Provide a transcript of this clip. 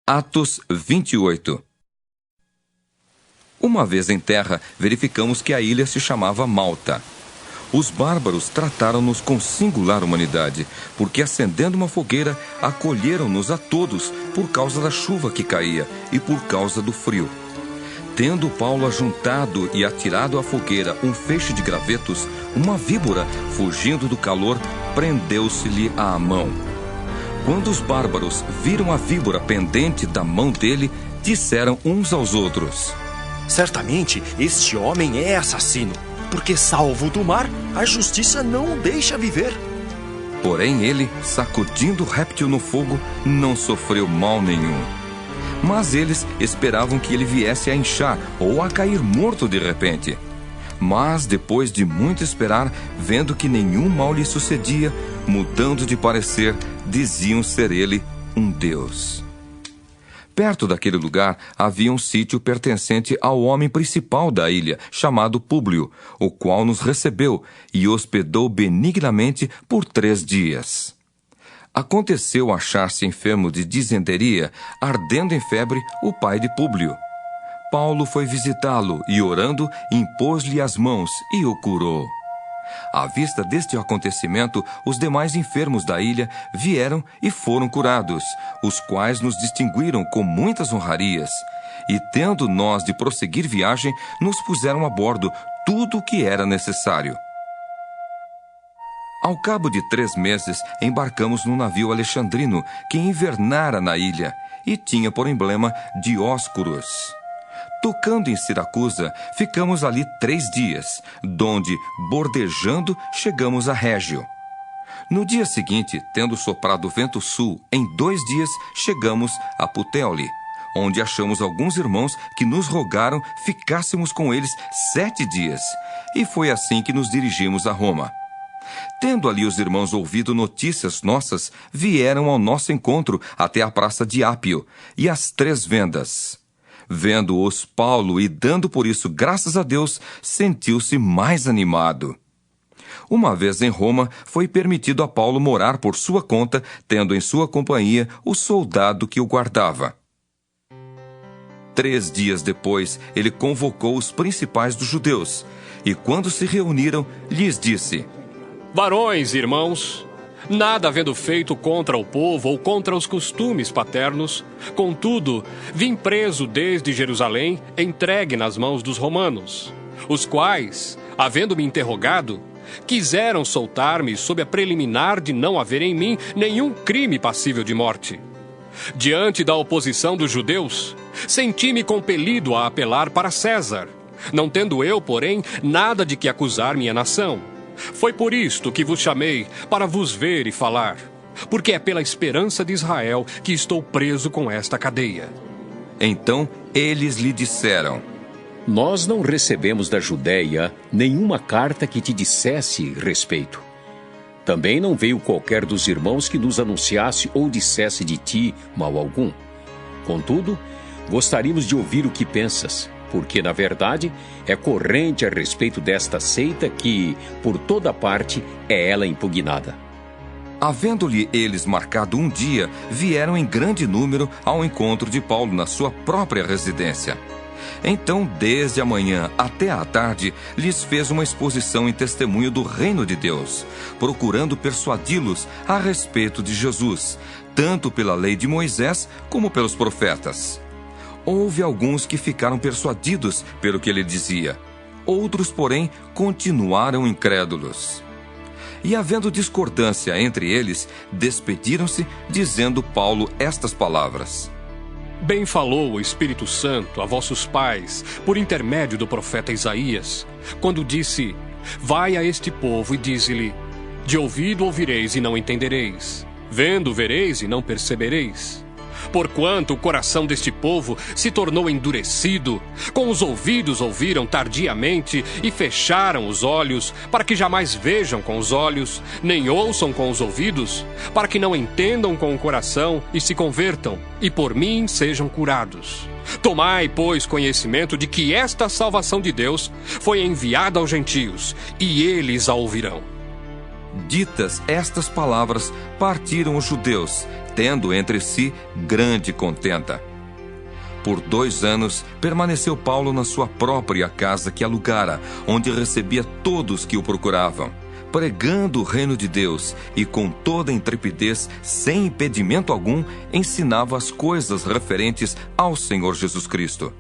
Atos 28. Uma vez em terra, verificamos que a ilha se chamava Malta. Os bárbaros trataram-nos com singular humanidade, porque acendendo uma fogueira, acolheram-nos a todos por causa da chuva que caía e por causa do frio. Tendo Paulo ajuntado e atirado à fogueira um feixe de gravetos, uma víbora, fugindo do calor, prendeu-se-lhe à mão. Quando os bárbaros viram a víbora pendente da mão dele, disseram uns aos outros: certamente este homem é assassino, porque salvo do mar, a justiça não o deixa viver. Porém ele, sacudindo o réptil no fogo, não sofreu mal nenhum. Mas eles esperavam que ele viesse a inchar ou a cair morto de repente. Mas, depois de muito esperar, vendo que nenhum mal lhe sucedia, mudando de parecer, diziam ser ele um deus. Perto daquele lugar havia um sítio pertencente ao homem principal da ilha, chamado Públio, o qual nos recebeu e hospedou benignamente por 3 dias. Aconteceu achar-se enfermo de disenteria, ardendo em febre, o pai de Públio. Paulo foi visitá-lo e, orando, impôs-lhe as mãos e o curou. À vista deste acontecimento, os demais enfermos da ilha vieram e foram curados, os quais nos distinguiram com muitas honrarias. E, tendo nós de prosseguir viagem, nos puseram a bordo tudo o que era necessário. Ao cabo de 3 meses, embarcamos num navio alexandrino que invernara na ilha e tinha por emblema Dióscuros. Tocando em Siracusa, ficamos ali 3 dias, donde, bordejando, chegamos a Régio. No dia seguinte, tendo soprado o vento sul, em 2 dias chegamos a Puteoli, onde achamos alguns irmãos que nos rogaram ficássemos com eles 7 dias, e foi assim que nos dirigimos a Roma. Tendo ali os irmãos ouvido notícias nossas, vieram ao nosso encontro até a praça de Ápio e as 3 vendas. Vendo-os Paulo e dando por isso graças a Deus, sentiu-se mais animado. Uma vez em Roma, foi permitido a Paulo morar por sua conta, tendo em sua companhia o soldado que o guardava. 3 dias depois, ele convocou os principais dos judeus, e quando se reuniram, lhes disse: varões, irmãos, nada havendo feito contra o povo ou contra os costumes paternos, contudo, vim preso desde Jerusalém, entregue nas mãos dos romanos, os quais, havendo-me interrogado, quiseram soltar-me sob a preliminar de não haver em mim nenhum crime passível de morte. Diante da oposição dos judeus, senti-me compelido a apelar para César, não tendo eu, porém, nada de que acusar minha nação. Foi por isto que vos chamei, para vos ver e falar, porque é pela esperança de Israel que estou preso com esta cadeia. Então eles lhe disseram: nós não recebemos da Judéia nenhuma carta que te dissesse respeito. Também não veio qualquer dos irmãos que nos anunciasse ou dissesse de ti mal algum. Contudo, gostaríamos de ouvir o que pensas, porque, na verdade, é corrente a respeito desta seita que, por toda parte, é ela impugnada. Havendo-lhe eles marcado um dia, vieram em grande número ao encontro de Paulo na sua própria residência. Então, desde a manhã até à tarde, lhes fez uma exposição em testemunho do reino de Deus, procurando persuadi-los a respeito de Jesus, tanto pela lei de Moisés como pelos profetas. Houve alguns que ficaram persuadidos pelo que ele dizia. Outros, porém, continuaram incrédulos. E havendo discordância entre eles, despediram-se, dizendo Paulo estas palavras: bem falou o Espírito Santo a vossos pais, por intermédio do profeta Isaías, quando disse: vai a este povo e dize-lhe, de ouvido ouvireis e não entendereis, vendo vereis e não percebereis. Porquanto o coração deste povo se tornou endurecido, com os ouvidos ouviram tardiamente e fecharam os olhos, para que jamais vejam com os olhos, nem ouçam com os ouvidos, para que não entendam com o coração e se convertam, e por mim sejam curados. Tomai, pois, conhecimento de que esta salvação de Deus foi enviada aos gentios, e eles a ouvirão. Ditas estas palavras, partiram os judeus, tendo entre si grande contenta. Por 2 anos, permaneceu Paulo na sua própria casa que alugara, onde recebia todos que o procuravam, pregando o reino de Deus e com toda intrepidez, sem impedimento algum, ensinava as coisas referentes ao Senhor Jesus Cristo.